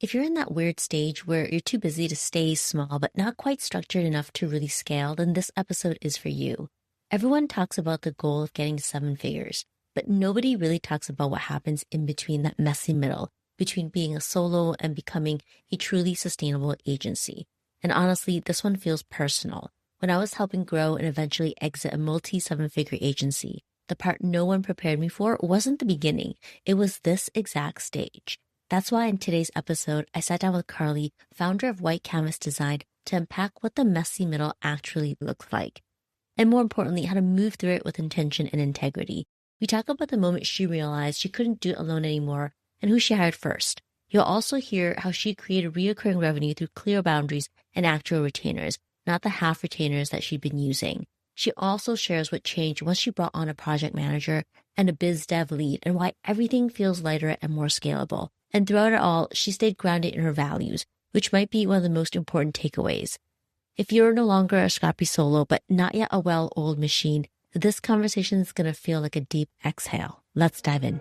If you're in that weird stage where you're too busy to stay small but not quite structured enough to really scale, then this episode is for you. Everyone talks about the goal of getting to seven figures, but nobody really talks about what happens in between that messy middle, between being a solo and becoming a truly sustainable agency. And honestly, this one feels personal. When I was helping grow and eventually exit a multi-seven-figure agency, the part no one prepared me for wasn't the beginning. It was this exact stage. That's why in today's episode, I sat down with Carly, founder of White Canvas Design, to unpack what the messy middle actually looks like. And more importantly, how to move through it with intention and integrity. We talk about the moment she realized she couldn't do it alone anymore and who she hired first. You'll also hear how she created recurring revenue through clear boundaries and actual retainers, not the half retainers that she'd been using. She also shares what changed once she brought on a project manager and a biz dev lead and why everything feels lighter and more scalable. And throughout it all, she stayed grounded in her values, which might be one of the most important takeaways. If you're no longer a scrappy solo, but not yet a well-oiled machine, this conversation is going to feel like a deep exhale. Let's dive in.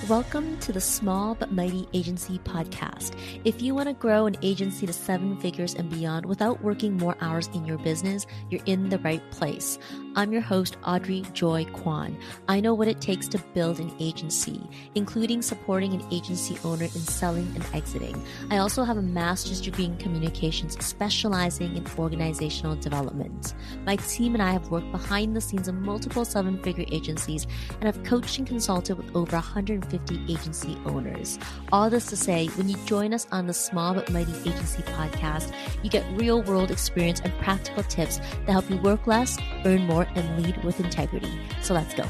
Welcome to the Small But Mighty Agency podcast. If you want to grow an agency to seven figures and beyond without working more hours in your business, you're in the right place. I'm your host, Audrey Joy Kwan. I know what it takes to build an agency, including supporting an agency owner in selling and exiting. I also have a master's degree in communications, specializing in organizational development. My team and I have worked behind the scenes of multiple seven-figure agencies and have coached and consulted with over 150 agency owners. All this to say, when you join us on the Small But Mighty Agency podcast, you get real-world experience and practical tips that help you work less, earn more, and lead with integrity. So let's go.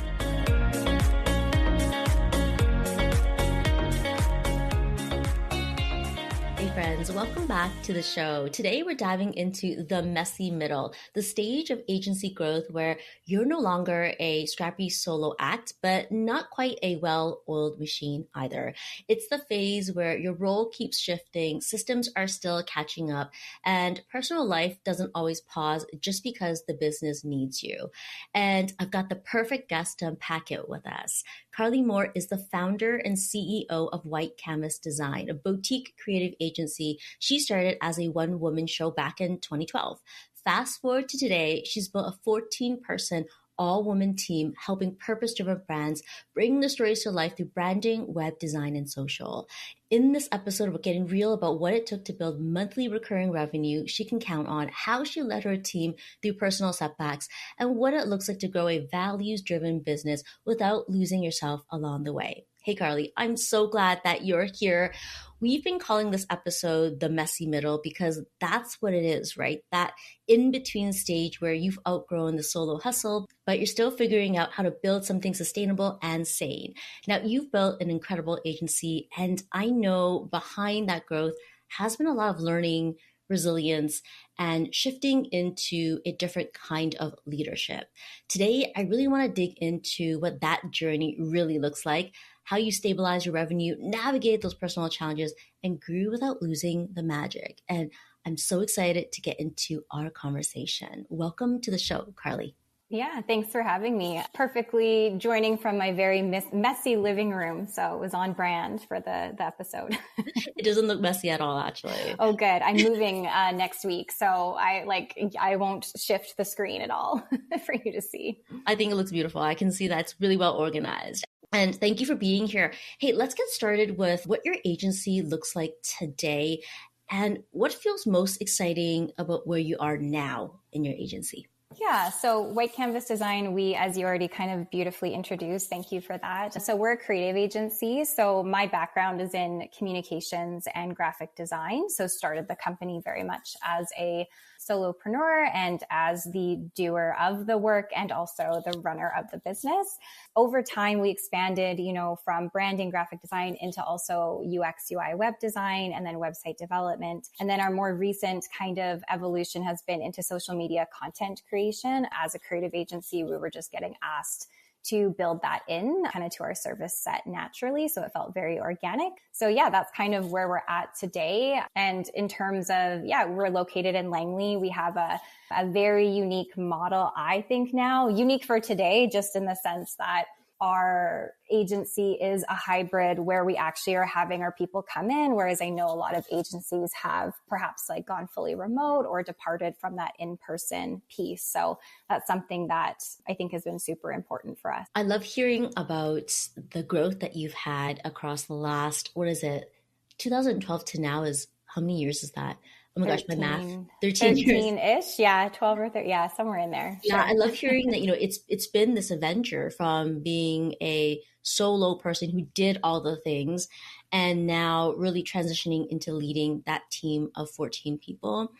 Hey friends, welcome back to the show. Today we're diving into the messy middle, the stage of agency growth where you're no longer a scrappy solo act, but not quite a well-oiled machine either. It's the phase where your role keeps shifting, systems are still catching up, and personal life doesn't always pause just because the business needs you. And I've got the perfect guest to unpack it with us. Carly Moore is the founder and CEO of White Canvas Design, a boutique creative agency she started as a one-woman show back in 2012. Fast forward to today, she's built a 14-person all-woman team helping purpose-driven brands bring the stories to life through branding, web design, and social. In this episode, we're getting real about what it took to build monthly recurring revenue she can count on, how she led her team through personal setbacks, and what it looks like to grow a values-driven business without losing yourself along the way. Hey, Carly, I'm so glad that you're here. We've been calling this episode the messy middle because that's what it is, right? That in-between stage where you've outgrown the solo hustle, but you're still figuring out how to build something sustainable and sane. Now, you've built an incredible agency, and I know behind that growth has been a lot of learning, resilience, and shifting into a different kind of leadership. Today, I really want to dig into what that journey really looks like, how you stabilize your revenue, navigate those personal challenges, and grew without losing the magic. And I'm so excited to get into our conversation. Welcome to the show, Carly. Yeah, thanks for having me. Perfectly joining from my very messy living room. So it was on brand for the episode. It doesn't look messy at all, actually. Oh, good. I'm moving next week. So I won't shift the screen at all for you to see. I think it looks beautiful. I can see that it's really well organized. And thank you for being here. Hey, let's get started with what your agency looks like today and what feels most exciting about where you are now in your agency. Yeah. So White Canvas Design, we, as you already kind of beautifully introduced, thank you for that. So we're a creative agency. So my background is in communications and graphic design. So started the company very much as a solopreneur and as the doer of the work and also the runner of the business. Over time, we expanded, from branding, graphic design into also UX, UI, web design, and then website development. And then our more recent kind of evolution has been into social media content creation. As a creative agency, we were just getting asked to build that in kind of to our service set naturally. So it felt very organic. So yeah, that's kind of where we're at today. And in terms of, yeah, we're located in Langley. We have a very unique model, I think now, unique for today, just in the sense that our agency is a hybrid where we actually are having our people come in, whereas I know a lot of agencies have perhaps like gone fully remote or departed from that in-person piece. So that's something that I think has been super important for us. I love hearing about the growth that you've had across the last, 2012 to now is, how many years is that? Oh my gosh, my math. 13 years. 13-ish. Yeah. 12 or 13. Yeah. Somewhere in there. Yeah. Sure. I love hearing that, it's been this adventure from being a solo person who did all the things and now really transitioning into leading that team of 14 people.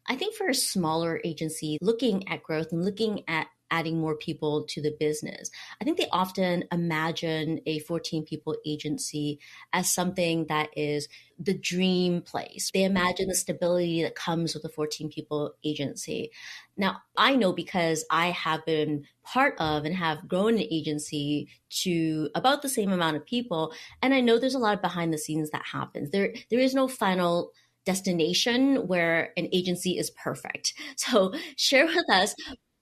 I think for a smaller agency, looking at growth and looking at adding more people to the business, I think they often imagine a 14 people agency as something that is the dream place. They imagine the stability that comes with a 14 people agency. Now, I know because I have been part of and have grown an agency to about the same amount of people. And I know there's a lot of behind the scenes that happens. There is no final destination where an agency is perfect. So share with us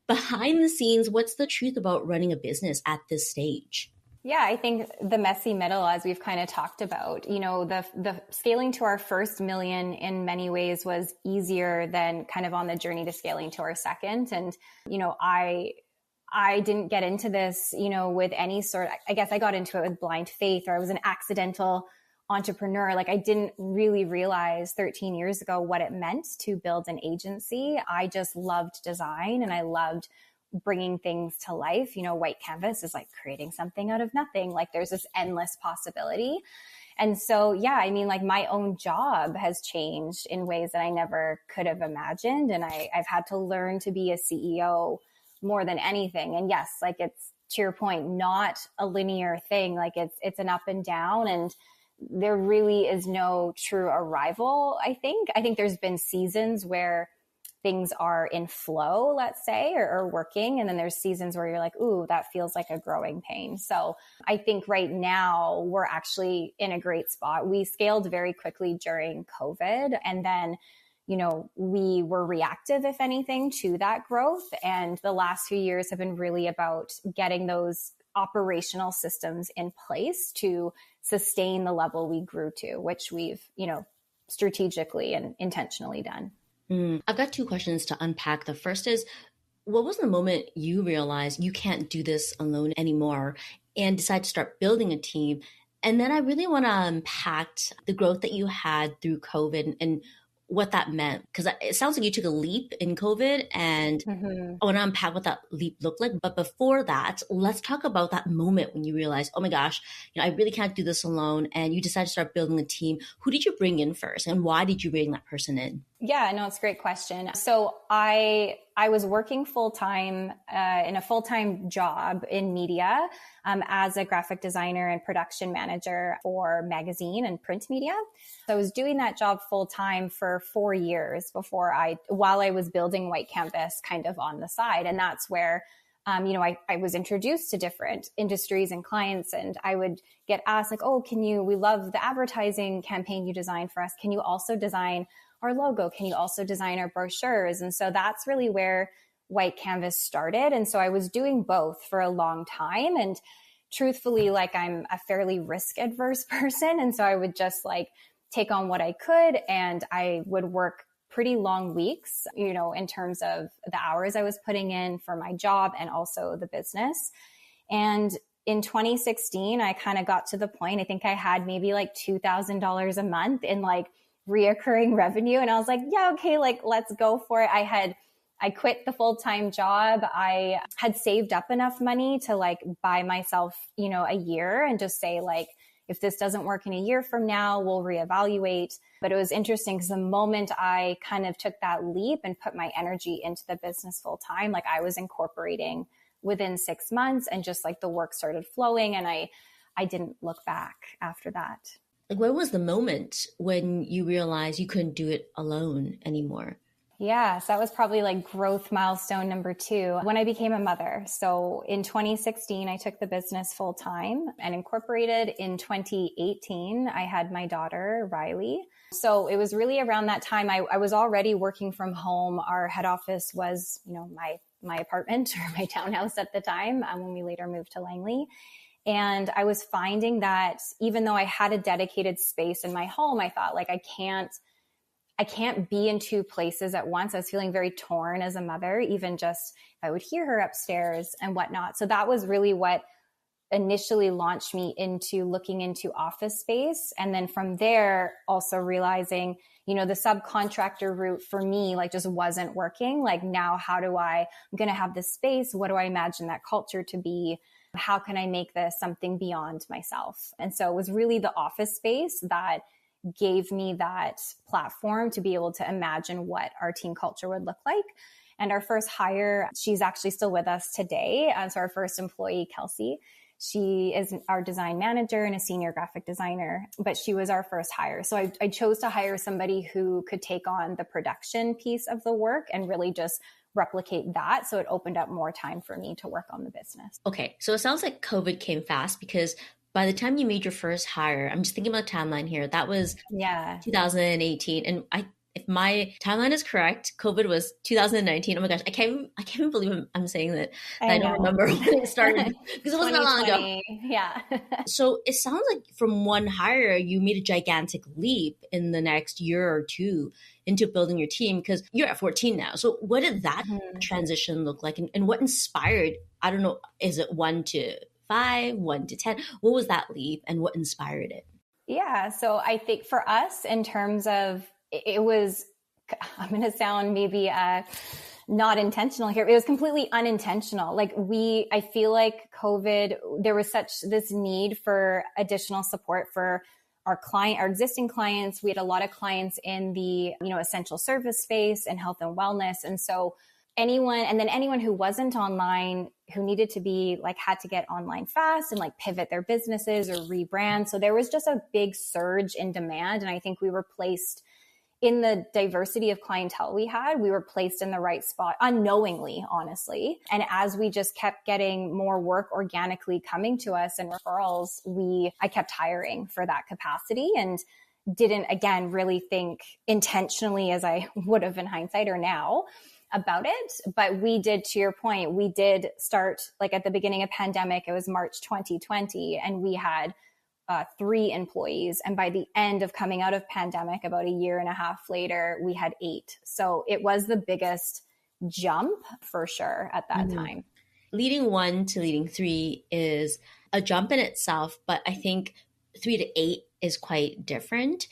behind the scenes, what's the truth about running a business at this stage? Yeah, I think the messy middle, as we've kind of talked about, the scaling to our first million in many ways was easier than kind of on the journey to scaling to our second. And, I didn't get into this, with any sort, I guess I got into it with blind faith, or I was an accidental entrepreneur. Like I didn't really realize 13 years ago what it meant to build an agency. I just loved design and I loved bringing things to life. White canvas is like creating something out of nothing. Like there's this endless possibility. And so, yeah, I mean, like my own job has changed in ways that I never could have imagined. And I've had to learn to be a CEO more than anything. And yes, like it's, to your point, not a linear thing. Like it's an up and down, and there really is no true arrival. I think there's been seasons where things are in flow, let's say, or working. And then there's seasons where you're like, ooh, that feels like a growing pain. So I think right now we're actually in a great spot. We scaled very quickly during COVID. And then, we were reactive, if anything, to that growth. And the last few years have been really about getting those operational systems in place to sustain the level we grew to, which we've, strategically and intentionally done. I've got two questions to unpack. The first is, what was the moment you realized you can't do this alone anymore and decide to start building a team? And then I really want to unpack the growth that you had through COVID and what that meant. Because it sounds like you took a leap in COVID, and I want to unpack what that leap looked like. But before that, let's talk about that moment when you realized, oh my gosh, I really can't do this alone. And you decided to start building a team. Who did you bring in first, and why did you bring that person in? Yeah, no, it's a great question. So I was working full-time in a full-time job in media as a graphic designer and production manager for magazine and print media. So I was doing that job full-time for 4 years while I was building White Canvas kind of on the side. And that's where I was introduced to different industries and clients, and I would get asked like, oh, we love the advertising campaign you designed for us. Can you also design our logo? Can you also design our brochures? And so that's really where White Canvas started. And so I was doing both for a long time. And truthfully, like I'm a fairly risk adverse person. And so I would just like take on what I could, and I would work pretty long weeks, in terms of the hours I was putting in for my job and also the business. And in 2016, I kind of got to the point, I think I had maybe like $2,000 a month in like reoccurring revenue. And I was like, yeah, okay, like let's go for it. I quit the full-time job. I had saved up enough money to like buy myself, a year and just say like, if this doesn't work in a year from now, we'll reevaluate. But it was interesting because the moment I kind of took that leap and put my energy into the business full time, like I was incorporating within 6 months, and just like the work started flowing, and I didn't look back after that. Like, when was the moment when you realized you couldn't do it alone anymore? Yeah, so that was probably like growth milestone number two when I became a mother. So in 2016, I took the business full time and incorporated. In 2018, I had my daughter, Riley. So it was really around that time I was already working from home. Our head office was, my apartment or my townhouse at the time when we later moved to Langley. And I was finding that even though I had a dedicated space in my home, I thought like, I can't be in two places at once. I was feeling very torn as a mother, even just if I would hear her upstairs and whatnot. So that was really what initially launched me into looking into office space. And then from there, also realizing, the subcontractor route for me, like just wasn't working. Like now, I'm going to have this space. What do I imagine that culture to be? How can I make this something beyond myself? And so it was really the office space that gave me that platform to be able to imagine what our team culture would look like. And our first hire, she's actually still with us today. So our first employee, Kelsey, she is our design manager and a senior graphic designer, but she was our first hire. So I chose to hire somebody who could take on the production piece of the work and really just replicate that. So it opened up more time for me to work on the business. Okay, so it sounds like COVID came fast because by the time you made your first hire, I'm just thinking about the timeline here. That was 2018, and if my timeline is correct, COVID was 2019. Oh my gosh, I can't even believe I'm saying that. I don't remember when it started because it wasn't that long ago. Yeah. So it sounds like from one hire, you made a gigantic leap in the next year or two into building your team because you're at 14 now. So what did that transition look like, and what inspired? I don't know. Is it 1 to 5, 1 to 10? What was that leap and what inspired it? Yeah. So I think for us, in terms of it was, I'm going to sound maybe not intentional here. It was completely unintentional. Like I feel like COVID, there was such this need for additional support for our existing clients. We had a lot of clients in the, essential service space and health and wellness. And so anyone who wasn't online, who needed to be had to get online fast and pivot their businesses or rebrand. So there was just a big surge in demand. And I think we were placed in the diversity of clientele we had, we were placed in the right spot unknowingly, honestly. And as we just kept getting more work organically coming to us and referrals, I kept hiring for that capacity and didn't, again, really think intentionally as I would have in hindsight or now about it. But we did, to your point, we did start at the beginning of pandemic, it was March 2020, and we had 3 employees. And by the end of coming out of pandemic, about a year and a half later, we had 8. So it was the biggest jump for sure at that time. Leading 1 to leading 3 is a jump in itself, but I think 3 to 8 is quite different.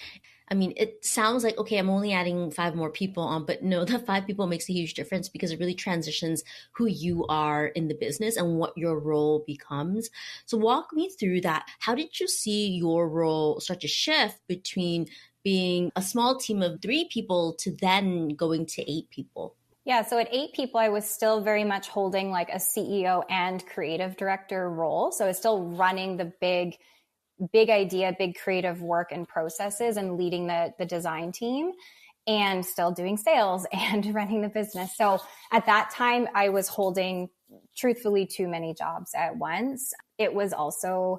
I mean, it sounds like, okay, I'm only adding 5 more people on, but no, that 5 people makes a huge difference because it really transitions who you are in the business and what your role becomes. So walk me through that. How did you see your role start to shift between being a small team of 3 people to then going to 8 people? Yeah. So at 8 people, I was still very much holding a CEO and creative director role. So I was still running the big idea, big creative work and processes and leading the design team and still doing sales and running the business. So at that time, I was holding truthfully too many jobs at once. It was also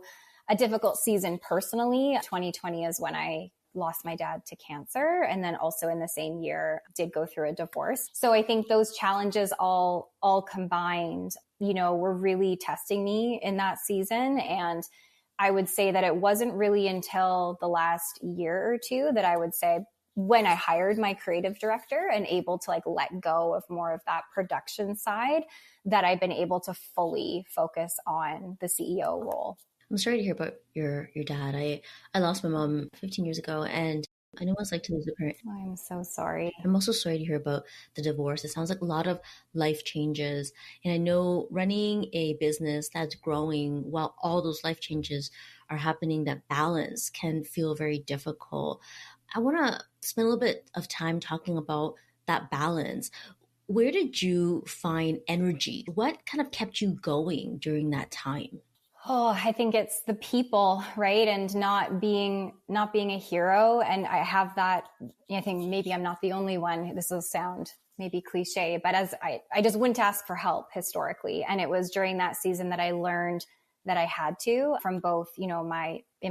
a difficult season personally. 2020 is when I lost my dad to cancer. And then also in the same year, did go through a divorce. So I think those challenges all combined, were really testing me in that season. And I would say that it wasn't really until the last year or two that I would say when I hired my creative director and able to let go of more of that production side that I've been able to fully focus on the CEO role. I'm sorry to hear about your dad. I lost my mom 15 years ago, and I know what it's like to lose a parent. Oh, I'm so sorry. I'm also sorry to hear about the divorce. It sounds like a lot of life changes. And I know running a business that's growing while all those life changes are happening, that balance can feel very difficult. I want to spend a little bit of time talking about that balance. Where did you find energy? What kind of kept you going during that time? Oh, I think it's the people, right? And not being a hero. And I have that, I think maybe I'm not the only one. This will sound maybe cliche, but as I just wouldn't ask for help historically. And it was during that season that I learned that I had to, from both, in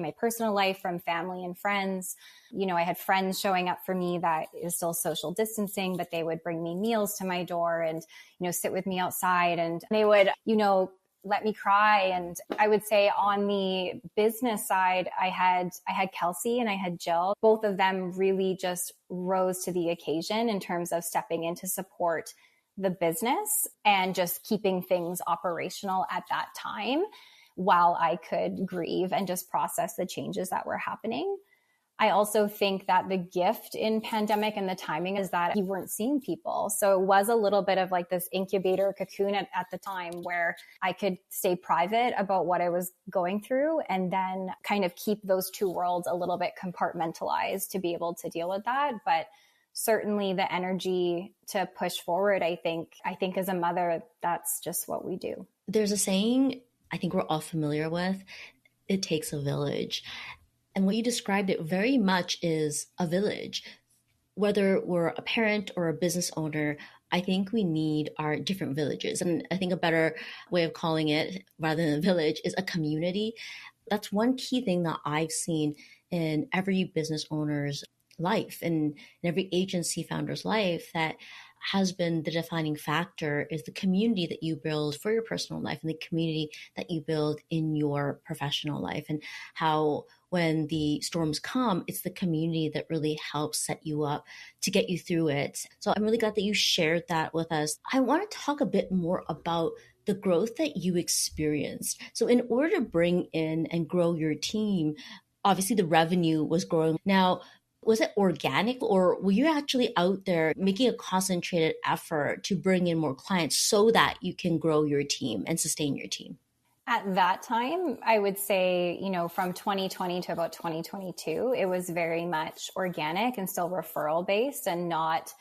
my personal life, from family and friends. I had friends showing up for me that is still social distancing, but they would bring me meals to my door and, sit with me outside, and they would, let me cry. And I would say on the business side, I had Kelsey and I had Jill. Both of them really just rose to the occasion in terms of stepping in to support the business and just keeping things operational at that time while I could grieve and just process the changes that were happening. I also think that the gift in pandemic and the timing is that you weren't seeing people. So it was a little bit of like this incubator cocoon at the time where I could stay private about what I was going through and then kind of keep those two worlds a little bit compartmentalized to be able to deal with that. But certainly the energy to push forward, I think as a mother, that's just what we do. There's a saying I think we're all familiar with, it takes a village. And what you described it very much is a village. Whether we're a parent or a business owner, I think we need our different villages. And I think a better way of calling it, rather than a village, is a community. That's one key thing that I've seen in every business owner's life and in every agency founder's life that has been the defining factor is the community that you build for your personal life and the community that you build in your professional life, and how when the storms come, it's the community that really helps set you up to get you through it. So I'm really glad that you shared that with us. I want to talk a bit more about the growth that you experienced. So in order to bring in and grow your team, obviously the revenue was growing. Now, was it organic, or were you actually out there making a concentrated effort to bring in more clients so that you can grow your team and sustain your team? At that time, I would say, from 2020 to about 2022, it was very much organic and still referral based and not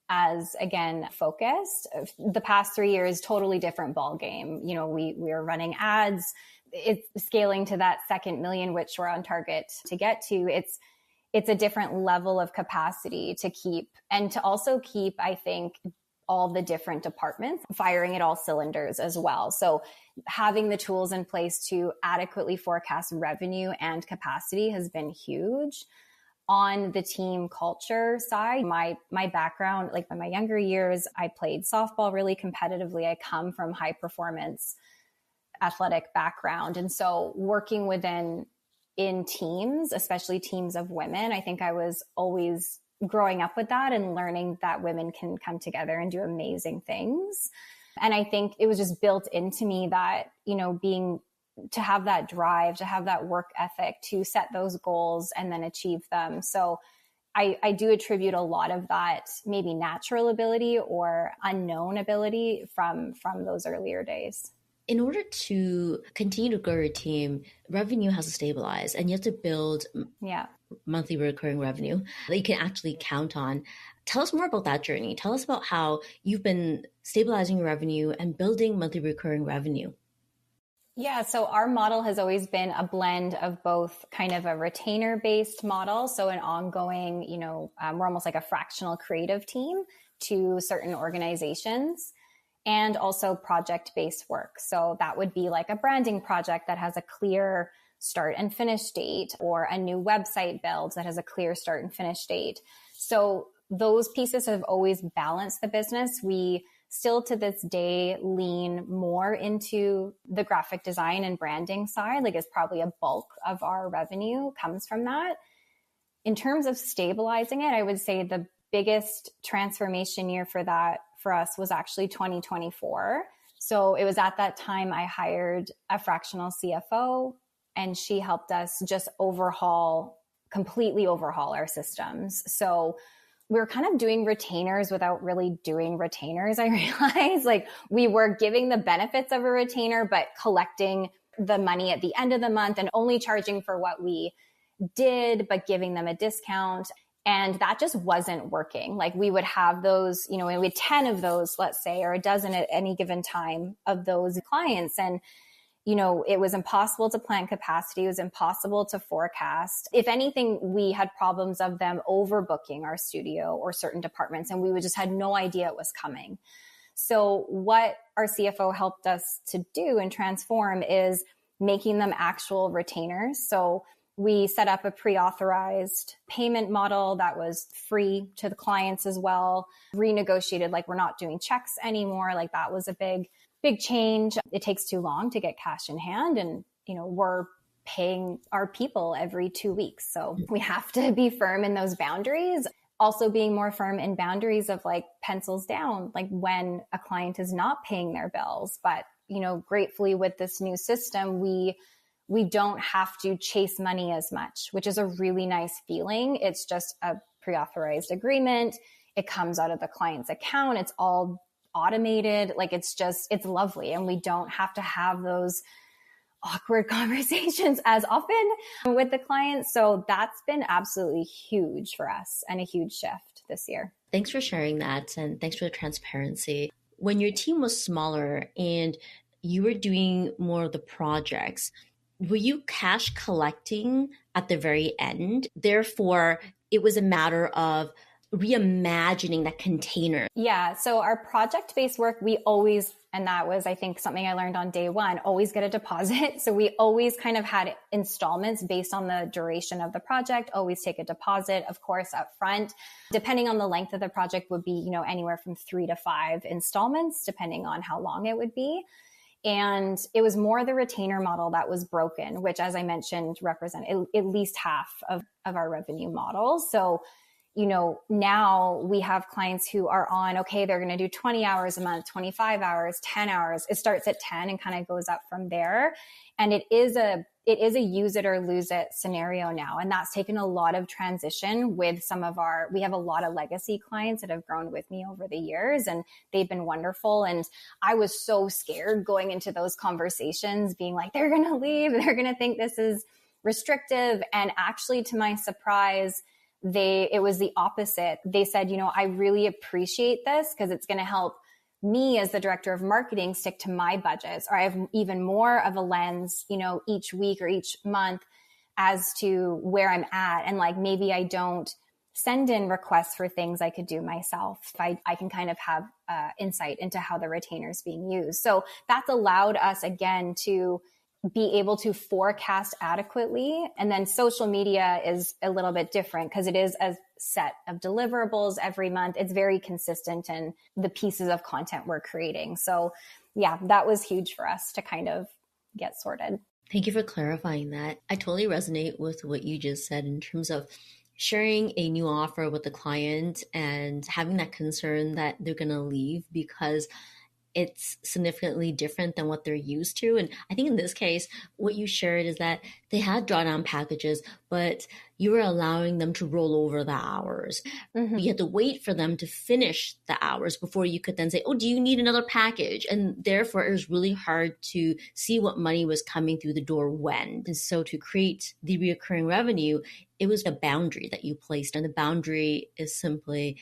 as, again, focused. The past 3 years, totally different ball game. We were running ads. It's scaling to that second million, which we're on target to get to. It's a different level of capacity to keep, and to also keep, I think, all the different departments firing at all cylinders as well. So having the tools in place to adequately forecast revenue and capacity has been huge. On the team culture side, my background, like in my younger years, I played softball really competitively. I come from high performance athletic background. And so working in teams, especially teams of women, I think I was always growing up with that and learning that women can come together and do amazing things. And I think it was just built into me that, to have that drive, to have that work ethic, to set those goals and then achieve them. So I do attribute a lot of that maybe natural ability or unknown ability from those earlier days. In order to continue to grow your team, revenue has to stabilize and you have to build monthly recurring revenue that you can actually count on. Tell us more about that journey. Tell us about how you've been stabilizing your revenue and building monthly recurring revenue. Yeah, so our model has always been a blend of both kind of a retainer-based model, so an ongoing, we're almost like a fractional creative team to certain organizations, and also project-based work. So that would be like a branding project that has a clear start and finish date, or a new website build that has a clear start and finish date. So those pieces have always balanced the business. We still to this day lean more into the graphic design and branding side, like it's probably a bulk of our revenue comes from that. In terms of stabilizing it, I would say the biggest transformation year for us was actually 2024. So it was at that time I hired a fractional CFO, and she helped us just completely overhaul our systems. So we were kind of doing retainers without really doing retainers. I realized like we were giving the benefits of a retainer, but collecting the money at the end of the month and only charging for what we did, but giving them a discount. And that just wasn't working. Like we would have those, we had 10 of those, let's say, or a dozen at any given time of those clients. And it was impossible to plan capacity. It was impossible to forecast. If anything, we had problems of them overbooking our studio or certain departments, and we just had no idea it was coming. So what our CFO helped us to do and transform is making them actual retainers. So we set up a pre-authorized payment model that was free to the clients as well, renegotiated, like we're not doing checks anymore. Like that was a big change. It takes too long to get cash in hand. And, we're paying our people every 2 weeks. So we have to be firm in those boundaries. Also being more firm in boundaries of like pencils down, like when a client is not paying their bills. But, gratefully with this new system, we don't have to chase money as much, which is a really nice feeling. It's just a pre-authorized agreement. It comes out of the client's account. It's all automated. Like it's lovely. And we don't have to have those awkward conversations as often with the clients. So that's been absolutely huge for us and a huge shift this year. Thanks for sharing that. And thanks for the transparency. When your team was smaller and you were doing more of the projects, were you cash collecting at the very end? Therefore, it was a matter of reimagining that container. Yeah. So our project-based work, we always, and that was, I think, something I learned on day one, always get a deposit. So we always kind of had installments based on the duration of the project, always take a deposit, of course, up front. Depending on the length of the project would be, anywhere from 3 to 5 installments, depending on how long it would be. And it was more the retainer model that was broken, which, as I mentioned, represent at least half of our revenue model. So, now we have clients who are on, okay, they're going to do 20 hours a month, 25 hours, 10 hours. It starts at 10 and kind of goes up from there. And it is a use it or lose it scenario now. And that's taken a lot of transition with we have a lot of legacy clients that have grown with me over the years, and they've been wonderful. And I was so scared going into those conversations, being like, they're going to leave, they're going to think this is restrictive. And actually, to my surprise, it was the opposite. They said, I really appreciate this because it's going to help me as the director of marketing stick to my budgets, or I have even more of a lens, each week or each month as to where I'm at. And like, maybe I don't send in requests for things I could do myself. I can kind of have insight into how the retainer is being used. So that's allowed us again to be able to forecast adequately. And then social media is a little bit different because it is a set of deliverables every month. It's very consistent in the pieces of content we're creating. So yeah, that was huge for us to kind of get sorted. Thank you for clarifying that. I totally resonate with what you just said in terms of sharing a new offer with the client and having that concern that they're going to leave because it's significantly different than what they're used to. And I think in this case, what you shared is that they had drawdown packages, but you were allowing them to roll over the hours. Mm-hmm. You had to wait for them to finish the hours before you could then say, oh, do you need another package? And therefore, it was really hard to see what money was coming through the door when. And so to create the recurring revenue, it was a boundary that you placed. And the boundary is simply,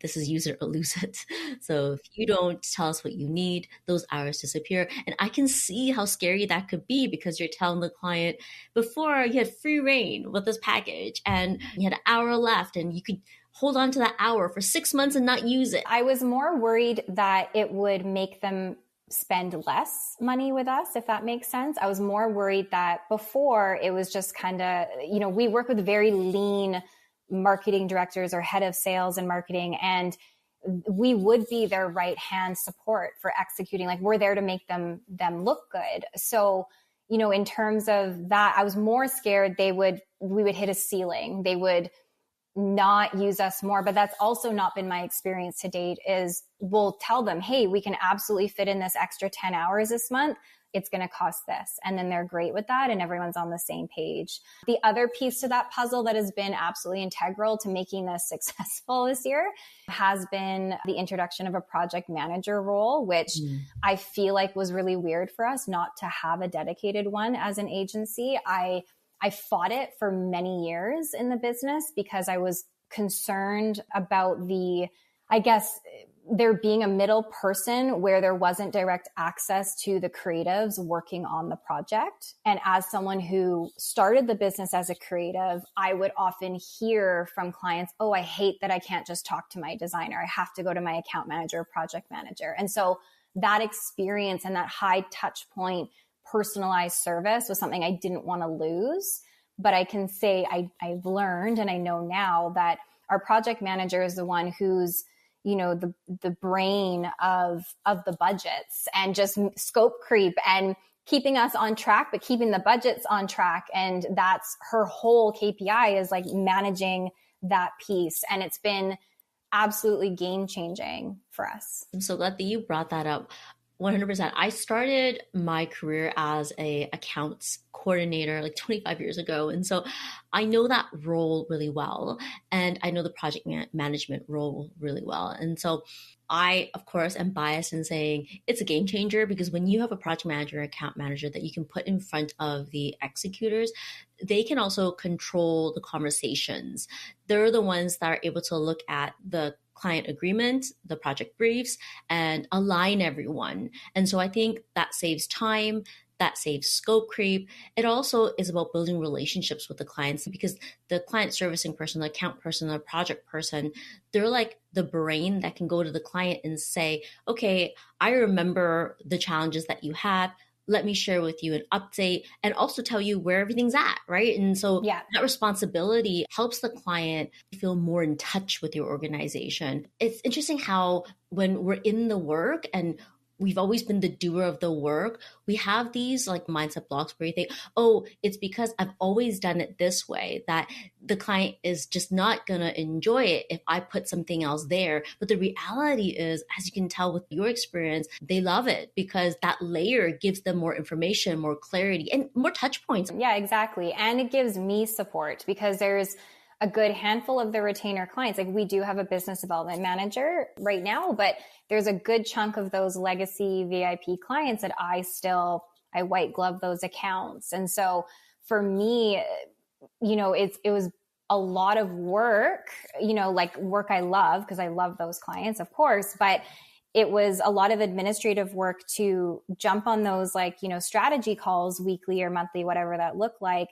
this is use it or lose it. So if you don't tell us what you need, those hours disappear. And I can see how scary that could be because you're telling the client, before you had free reign with this package and you had an hour left and you could hold on to that hour for 6 months and not use it. I was more worried that it would make them spend less money with us, if that makes sense. I was more worried that before it was just kind of, we work with very lean marketing directors or head of sales and marketing, and we would be their right hand support for executing. Like, we're there to make them look good. So, in terms of that, I was more scared we would hit a ceiling. They would not use us more, but that's also not been my experience to date. Is we'll tell them, hey, we can absolutely fit in this extra 10 hours this month. It's going to cost this. And then they're great with that and everyone's on the same page. The other piece to that puzzle that has been absolutely integral to making this successful this year has been the introduction of a project manager role, which I feel like was really weird for us not to have a dedicated one as an agency. I fought it for many years in the business because I was concerned about there being a middle person where there wasn't direct access to the creatives working on the project. And as someone who started the business as a creative, I would often hear from clients, oh, I hate that I can't just talk to my designer. I have to go to my account manager or project manager. And so that experience and that high touch point, personalized service was something I didn't want to lose. But I can say I've learned, and I know now, that our project manager is the one who's, the brain of the budgets and just scope creep and keeping us on track, but keeping the budgets on track. And that's her whole KPI, is like managing that piece. And it's been absolutely game changing for us. I'm so glad that you brought that up. 100%. I started my career as a accounts coordinator like 25 years ago. And so I know that role really well. And I know the project management role really well. And so I, of course, am biased in saying it's a game changer, because when you have a project manager, account manager that you can put in front of the executors, they can also control the conversations. They're the ones that are able to look at the client agreement, the project briefs, and align everyone. And so I think that saves time, that saves scope creep. It also is about building relationships with the clients, because the client servicing person, the account person, the project person, they're like the brain that can go to the client and say, okay, I remember the challenges that you had. Let me share with you an update and also tell you where everything's at, right? And so that responsibility helps the client feel more in touch with your organization. It's interesting how when we're in the work and we've always been the doer of the work, we have these like mindset blocks where you think, oh, it's because I've always done it this way, that the client is just not going to enjoy it if I put something else there. But the reality is, as you can tell with your experience, they love it because that layer gives them more information, more clarity, and more touch points. Yeah, exactly. And it gives me support, because there's a good handful of the retainer clients. Like, we do have a business development manager right now, but there's a good chunk of those legacy VIP clients that I white glove those accounts. And so for me, it was a lot of work, like work I love, because I love those clients, of course, but it was a lot of administrative work to jump on those, strategy calls weekly or monthly, whatever that looked like.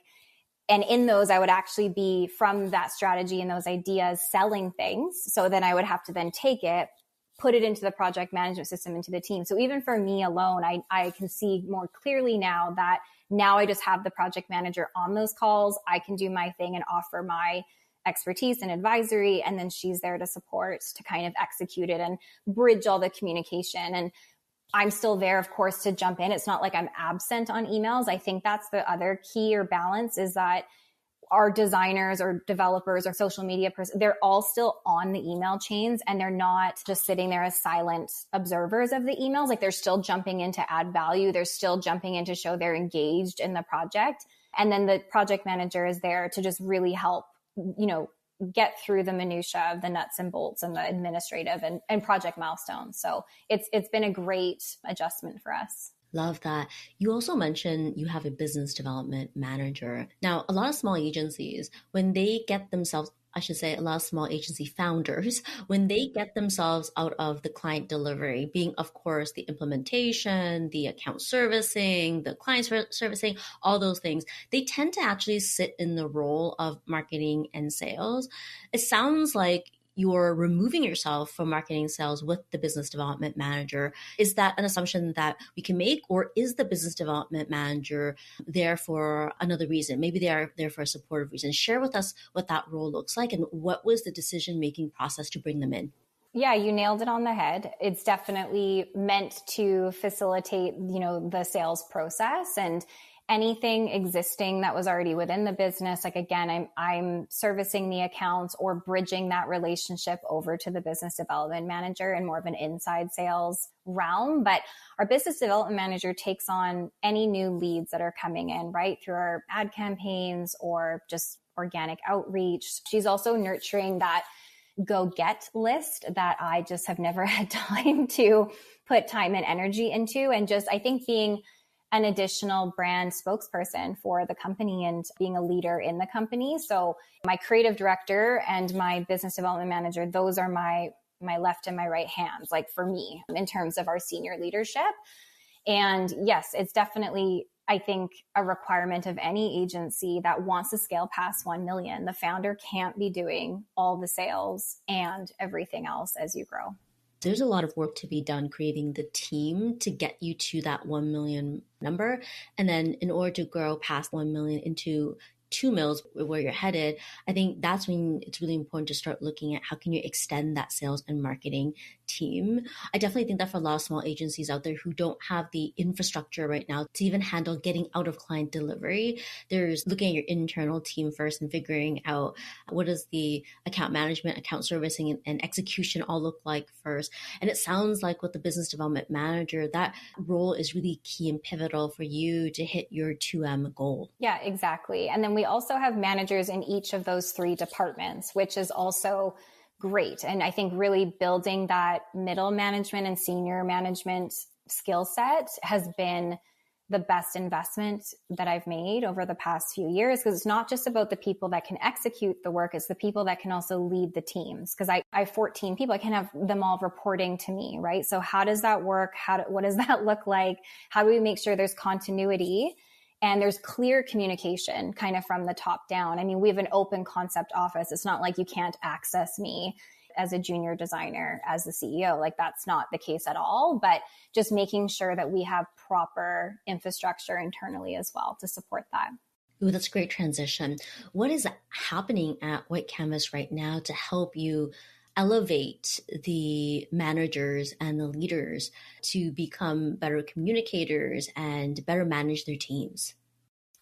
And in those, I would actually be, from that strategy and those ideas, selling things. So then I would have to then take it, put it into the project management system, into the team. So even for me alone, I can see more clearly now that now I just have the project manager on those calls. I can do my thing and offer my expertise and advisory. And then she's there to support, to kind of execute it and bridge all the communication. And I'm still there, of course, to jump in. It's not like I'm absent on emails. I think that's the other key or balance, is that our designers or developers or social media person, they're all still on the email chains, and they're not just sitting there as silent observers of the emails. Like, they're still jumping in to add value. They're still jumping in to show they're engaged in the project. And then the project manager is there to just really help, get through the minutia of the nuts and bolts and the administrative and project milestones. So it's been a great adjustment for us. Love that. You also mentioned you have a business development manager. Now, a lot of small agencies, when they get themselves, I should say a lot of small agency founders, when they get themselves out of the client delivery, being, of course, the implementation, the account servicing, the client servicing, all those things, they tend to actually sit in the role of marketing and sales. It sounds like you're removing yourself from marketing sales with the business development manager. Is that an assumption that we can make, or is the business development manager there for another reason? Maybe they are there for a supportive reason. Share with us what that role looks like and what was the decision-making process to bring them in. Yeah, you nailed it on the head. It's definitely meant to facilitate, the sales process, and anything existing that was already within the business. Like, again, I'm servicing the accounts or bridging that relationship over to the business development manager in more of an inside sales realm. But our business development manager takes on any new leads that are coming in, right, through our ad campaigns or just organic outreach. She's also nurturing that go get list that I just have never had time to put time and energy into. And just, I think, being an additional brand spokesperson for the company and being a leader in the company. So my creative director and my business development manager, those are my my left and my right hands, like for me, in terms of our senior leadership. And yes, it's definitely, I think, a requirement of any agency that wants to scale past 1 million. The founder can't be doing all the sales and everything else as you grow. There's a lot of work to be done creating the team to get you to that 1 million number. And then in order to grow past 1 million into 2 mils where you're headed, I think that's when it's really important to start looking at how can you extend that sales and marketing team. I definitely think that for a lot of small agencies out there who don't have the infrastructure right now to even handle getting out of client delivery, there's looking at your internal team first and figuring out what does the account management, account servicing, and execution all look like first. And it sounds like with the business development manager, that role is really key and pivotal for you to hit your 2M goal. Yeah, exactly. And then we also have managers in each of those 3 departments, which is also great. And I think really building that middle management and senior management skill set has been the best investment that I've made over the past few years, because it's not just about the people that can execute the work, it's the people that can also lead the teams. Because I have 14 people, I can't have them all reporting to me, right? So how does that work? What does that look like? How do we make sure there's continuity and there's clear communication kind of from the top down? I mean, we have an open concept office. It's not like you can't access me as a junior designer, as the CEO. Like that's not the case at all, but just making sure that we have proper infrastructure internally as well to support that. Ooh, that's a great transition. What is happening at White Canvas right now to help you elevate the managers and the leaders to become better communicators and better manage their teams?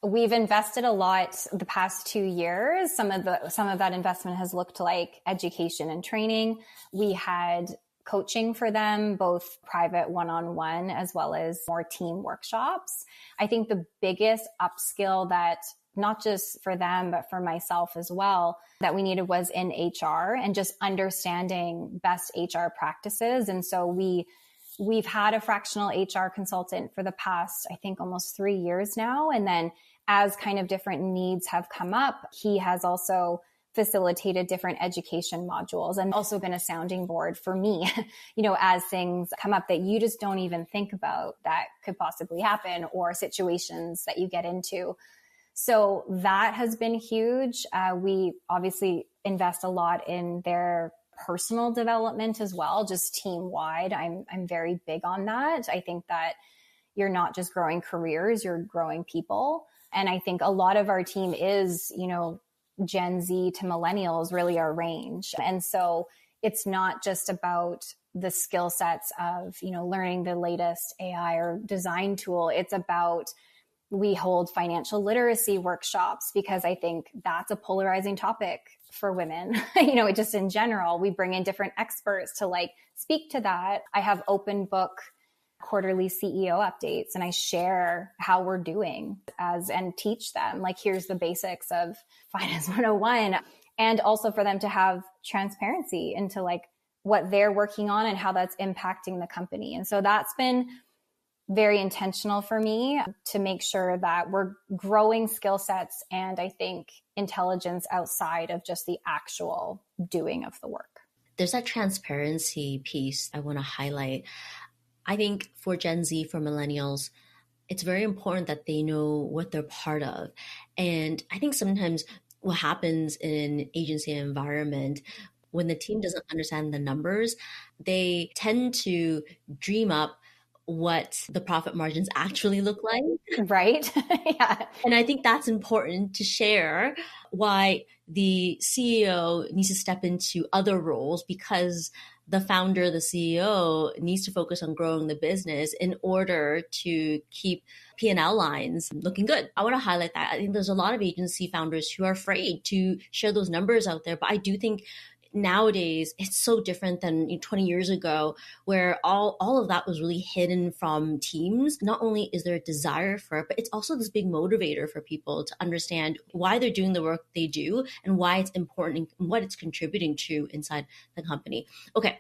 We've invested a lot the past 2 years. Some of that investment has looked like education and training. We had coaching for them, both private one-on-one as well as more team workshops. I think the biggest upskill that not just for them, but for myself as well, that we needed was in HR and just understanding best HR practices. And so we've had a fractional HR consultant for the past, I think, almost 3 years now. And then as kind of different needs have come up, he has also facilitated different education modules and also been a sounding board for me, as things come up that you just don't even think about that could possibly happen, or situations that you get into. So that has been huge. We obviously invest a lot in their personal development as well, just team wide. I'm very big on that. I think that you're not just growing careers, you're growing people. And I think a lot of our team is, Gen Z to millennials, really our range. And so it's not just about the skill sets of, learning the latest AI or design tool. It's about, we hold financial literacy workshops because I think that's a polarizing topic for women. Just in general, we bring in different experts to speak to that. I have open book quarterly CEO updates and I share how we're doing and teach them, here's the basics of Finance 101. And also for them to have transparency into what they're working on and how that's impacting the company. And so that's been very intentional for me to make sure that we're growing skill sets and I think intelligence outside of just the actual doing of the work. There's that transparency piece I want to highlight. I think for Gen Z, for millennials, it's very important that they know what they're part of. And I think sometimes what happens in an agency environment, when the team doesn't understand the numbers, they tend to dream up what the profit margins actually look like. Right. Yeah. And I think that's important to share why the CEO needs to step into other roles, because the founder, the CEO, needs to focus on growing the business in order to keep P&L lines looking good. I want to highlight that. I think there's a lot of agency founders who are afraid to share those numbers out there, but I do think nowadays it's so different than 20 years ago, where all of that was really hidden from teams. Not only is there a desire for it, but it's also this big motivator for people to understand why they're doing the work they do and why it's important and what it's contributing to inside the company. Okay,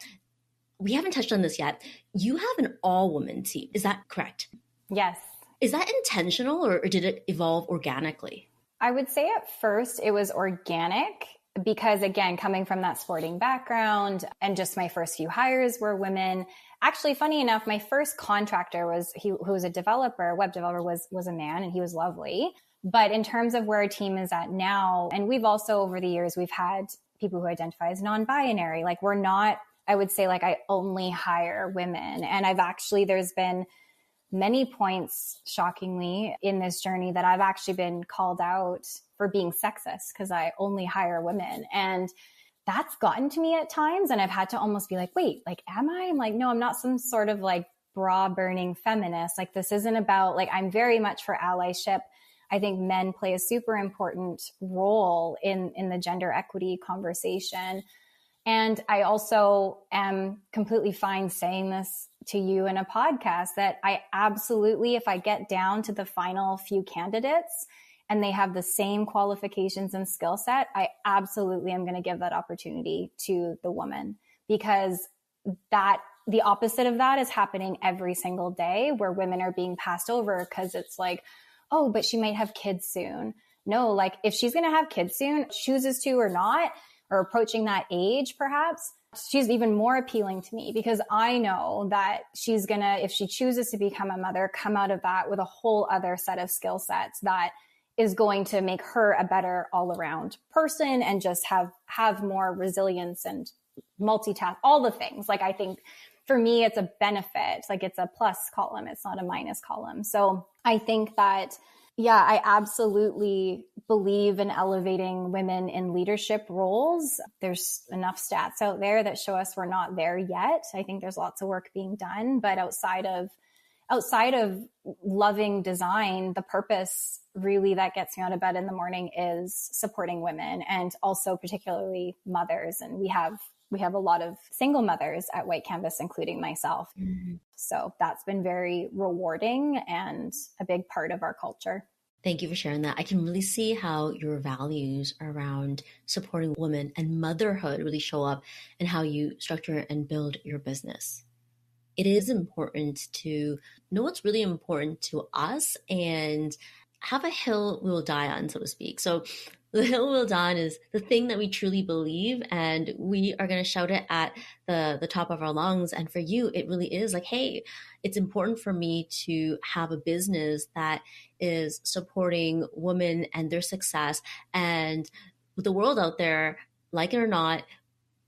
we haven't touched on this yet. You have an all-woman team. Is that correct? Yes. Is that intentional or did it evolve organically? I would say at first it was organic. because again, coming from that sporting background and just my first few hires were women. Actually, funny enough, my first contractor who was a developer, web developer, was a man, and he was lovely. But in terms of where our team is at now, and we've also over the years, we've had people who identify as non-binary. Like we're not, I would say like I only hire women. And there's been many points, shockingly, in this journey that I've actually been called out for being sexist because I only hire women. And that's gotten to me at times. And I've had to almost be like, wait, like, am I? I'm like, no, I'm not some sort of like bra burning feminist. Like this isn't about like, I'm very much for allyship. I think men play a super important role in the gender equity conversation. And I also am completely fine saying this to you in a podcast that I absolutely, if I get down to the final few candidates and they have the same qualifications and skill set, I absolutely am going to give that opportunity to the woman, because the opposite of that is happening every single day where women are being passed over because it's like, oh, but she might have kids soon. No, like if she's going to have kids soon, chooses to or not, or approaching that age, perhaps, she's even more appealing to me because I know that she's going to, if she chooses to become a mother, come out of that with a whole other set of skill sets that is going to make her a better all around person and just have more resilience and multitask, all the things. Like, I think for me, it's a benefit. Like it's a plus column. It's not a minus column. So I think that, yeah, I absolutely believe in elevating women in leadership roles. There's enough stats out there that show us we're not there yet. I think there's lots of work being done, but outside of loving design, the purpose really that gets me out of bed in the morning is supporting women and also particularly mothers. And we have a lot of single mothers at White Canvas, including myself. Mm-hmm. So that's been very rewarding and a big part of our culture. Thank you for sharing that. I can really see how your values around supporting women and motherhood really show up in how you structure and build your business. It is important to know what's really important to us and have a hill we'll die on, so to speak. So the hill we'll die on is the thing that we truly believe, and we are going to shout it at the top of our lungs. And for you, it really is like, hey, it's important for me to have a business that is supporting women and their success. And with the world out there, like it or not,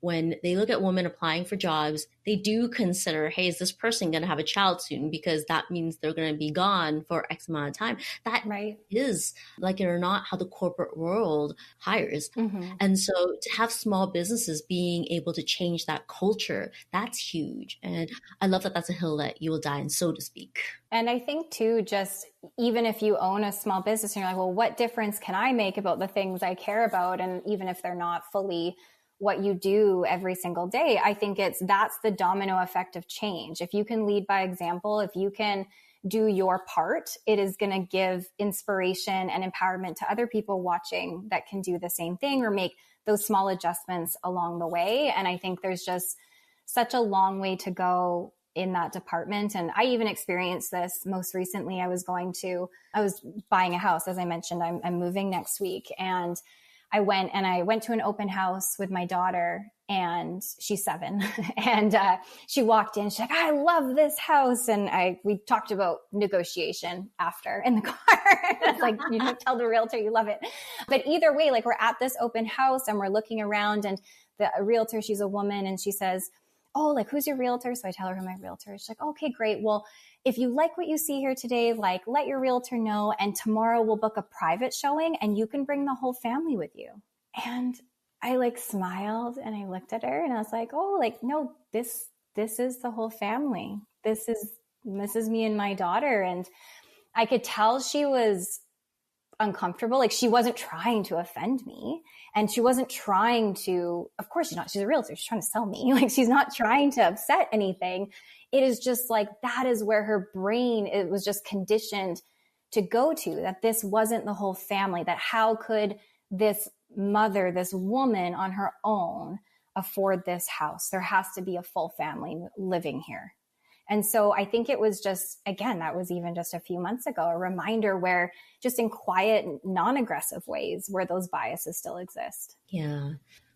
when they look at women applying for jobs, they do consider, hey, is this person going to have a child soon? Because that means they're going to be gone for X amount of time. That right. is, like it or not, how the corporate world hires. Mm-hmm. And so to have small businesses being able to change that culture, that's huge. And I love that that's a hill that you will die on, so to speak. And I think too, just even if you own a small business and you're like, well, what difference can I make about the things I care about? And even if they're not fully what you do every single day, I think that's the domino effect of change. If you can lead by example, if you can do your part, it is going to give inspiration and empowerment to other people watching that can do the same thing or make those small adjustments along the way. And I think there's just such a long way to go in that department. And I even experienced this most recently. I was buying a house. As I mentioned, I'm moving next week, and I went to an open house with my daughter, and she's 7. And she walked in, she's like, I love this house. And we talked about negotiation after in the car. It's like, tell the realtor you love it. But either way, like, we're at this open house and we're looking around, and the realtor, she's a woman, and she says, oh, like, who's your realtor? So I tell her who my realtor is. She's like, okay, great. Well, if you like what you see here today, like, let your realtor know, and tomorrow we'll book a private showing and you can bring the whole family with you. And I like smiled and I looked at her and I was like, oh, like, no, this is the whole family. This is me and my daughter. And I could tell she was uncomfortable. Like, she wasn't trying to offend me, and she wasn't trying to, of course she's not, she's a realtor. She's trying to sell me. Like, she's not trying to upset anything. It is just like, that is where her brain, it was just conditioned to go to, that this wasn't the whole family, that how could this mother, this woman on her own afford this house? There has to be a full family living here. And so I think it was just, again, that was even just a few months ago, a reminder where just in quiet, non-aggressive ways where those biases still exist. Yeah.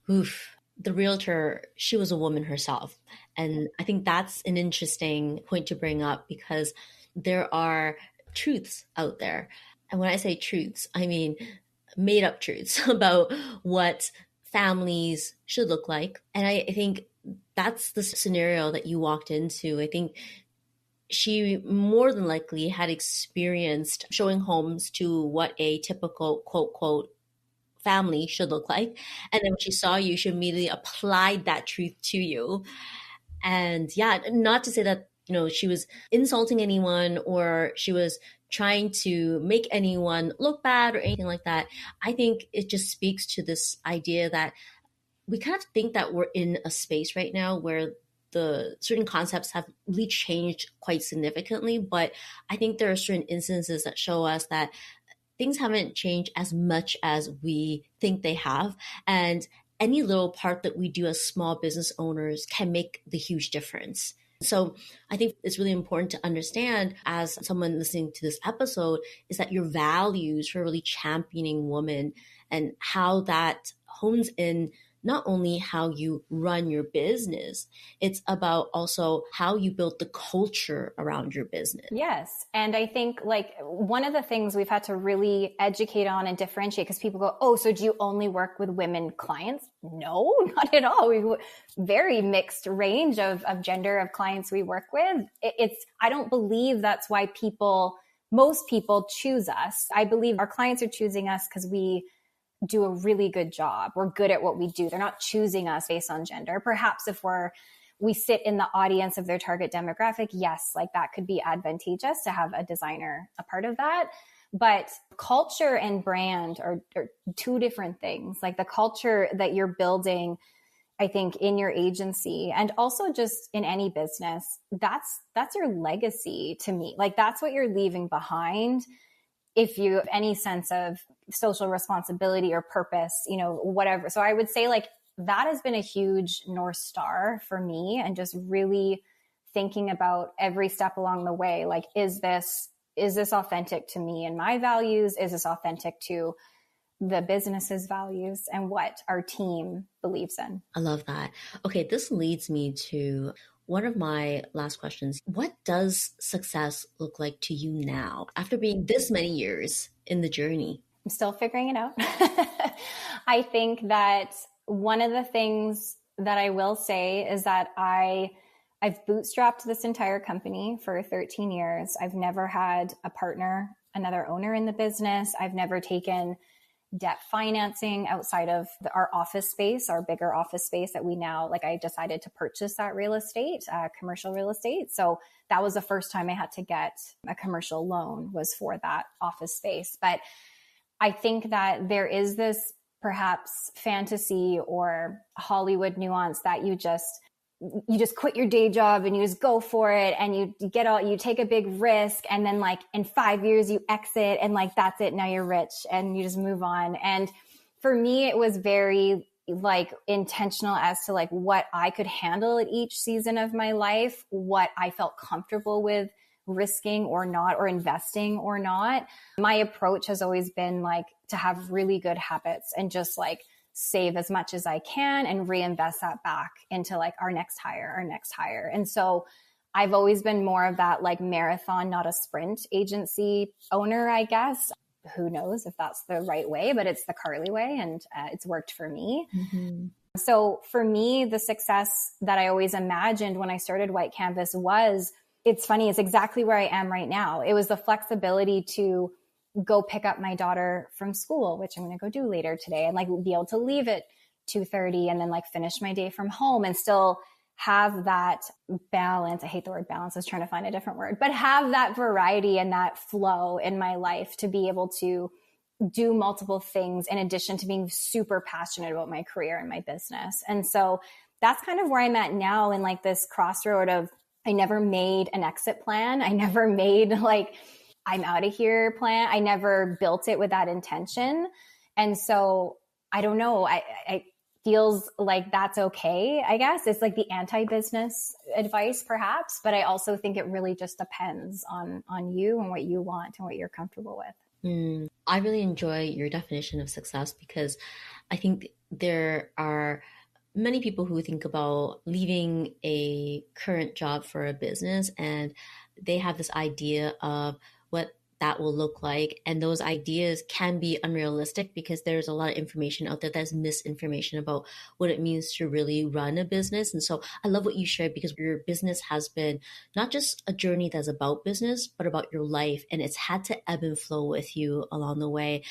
Oof. The realtor, she was a woman herself. And I think that's an interesting point to bring up because there are truths out there. And when I say truths, I mean made up truths about what families should look like. And I think that's the scenario that you walked into. I think she more than likely had experienced showing homes to what a typical quote, quote, family should look like. And then when she saw you, she immediately applied that truth to you. And yeah, not to say that, she was insulting anyone or she was trying to make anyone look bad or anything like that. I think it just speaks to this idea that we kind of think that we're in a space right now where the certain concepts have really changed quite significantly. But I think there are certain instances that show us that things haven't changed as much as we think they have. And any little part that we do as small business owners can make the huge difference. So I think it's really important to understand as someone listening to this episode is that your values for really championing women and how that hones in not only how you run your business, it's about also how you build the culture around your business. Yes. And I think like one of the things we've had to really educate on and differentiate because people go, oh, so do you only work with women clients? No, not at all. We very mixed range of gender of clients we work with. I don't believe that's why most people choose us. I believe our clients are choosing us because we do a really good job. We're good at what we do. They're not choosing us based on gender. Perhaps if we sit in the audience of their target demographic, yes, like that could be advantageous to have a designer a part of that. But culture and brand are two different things. Like the culture that you're building, I think in your agency and also just in any business, that's your legacy to me. Like that's what you're leaving behind. If you have any sense of social responsibility or purpose, whatever. So I would say like that has been a huge North Star for me and just really thinking about every step along the way. Like, is this authentic to me and my values? Is this authentic to the business's values and what our team believes in? I love that. Okay, this leads me to one of my last questions. What does success look like to you now after being this many years in the journey? I'm still figuring it out. I think that one of the things that I will say is that I've bootstrapped this entire company for 13 years. I've never had a partner, another owner in the business. I've never taken debt financing outside of our office space, our bigger office space that we now, like I decided to purchase that real estate, commercial real estate. So that was the first time I had to get a commercial loan was for that office space. But I think that there is this perhaps fantasy or Hollywood nuance that you just quit your day job and you just go for it and you take a big risk and then like in 5 years you exit and like that's it, now you're rich and you just move on. And for me it was very like intentional as to like what I could handle at each season of my life, what I felt comfortable with risking or not, or investing or not. My approach has always been like to have really good habits and just like save as much as I can and reinvest that back into like our next hire. And so I've always been more of that like marathon, not a sprint agency owner, I guess. Who knows if that's the right way, but it's the Carly way and it's worked for me. Mm-hmm. So for me, the success that I always imagined when I started White Canvas it's funny, it's exactly where I am right now. It was the flexibility to go pick up my daughter from school, which I'm going to go do later today, and like be able to leave at 2:30 and then like finish my day from home and still have that balance. I hate the word balance. I was trying to find a different word, but have that variety and that flow in my life to be able to do multiple things in addition to being super passionate about my career and my business. And so that's kind of where I'm at now in like this crossroad of I never made an exit plan. I never made like I'm out of here plan. I never built it with that intention. And so I don't know. feels like that's okay, I guess. It's like the anti-business advice perhaps, but I also think it really just depends on you and what you want and what you're comfortable with. I really enjoy your definition of success because I think there are many people who think about leaving a current job for a business, and they have this idea of what that will look like. And those ideas can be unrealistic because there's a lot of information out there that's misinformation about what it means to really run a business. And so I love what you shared because your business has been not just a journey that's about business, but about your life. And it's had to ebb and flow with you along the way.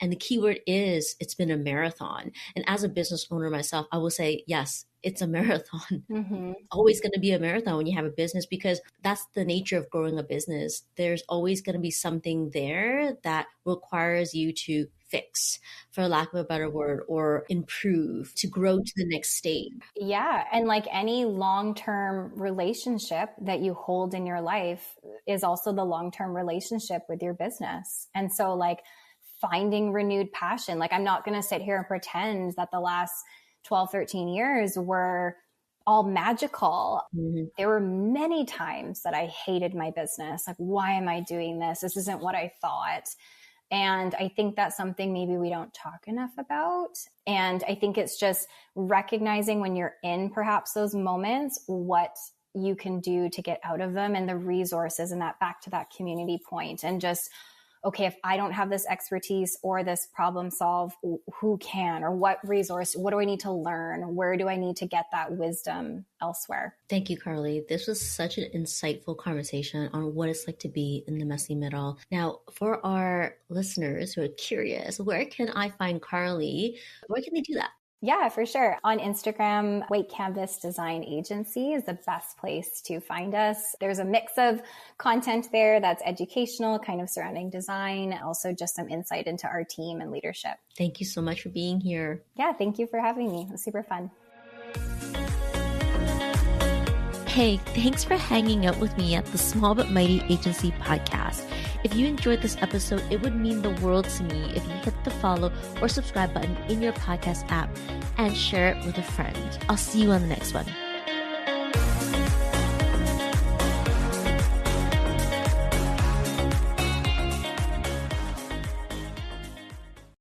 And the key word is it's been a marathon. And as a business owner myself, I will say, yes, it's a marathon. Mm-hmm. Always going to be a marathon when you have a business because that's the nature of growing a business. There's always going to be something there that requires you to fix, for lack of a better word, or improve to grow to the next stage. Yeah. And like any long-term relationship that you hold in your life is also the long-term relationship with your business. And so like finding renewed passion, like I'm not going to sit here and pretend that the last 12, 13 years were all magical. Mm-hmm. There were many times that I hated my business. Like, why am I doing this? This isn't what I thought. And I think that's something maybe we don't talk enough about. And I think it's just recognizing when you're in perhaps those moments, what you can do to get out of them and the resources and that back to that community point and just, okay, if I don't have this expertise or this problem solve, who can, or what resource, what do I need to learn? Where do I need to get that wisdom elsewhere? Thank you, Carly. This was such an insightful conversation on what it's like to be in the messy middle. Now, for our listeners who are curious, where can I find Carly? Where can they do that? Yeah, for sure. On Instagram, White Canvas Design Agency is the best place to find us. There's a mix of content there that's educational, kind of surrounding design, also just some insight into our team and leadership. Thank you so much for being here. Yeah, thank you for having me. It was super fun. Hey, thanks for hanging out with me at the Small But Mighty Agency podcast. If you enjoyed this episode, it would mean the world to me if you hit the follow or subscribe button in your podcast app and share it with a friend. I'll see you on the next one.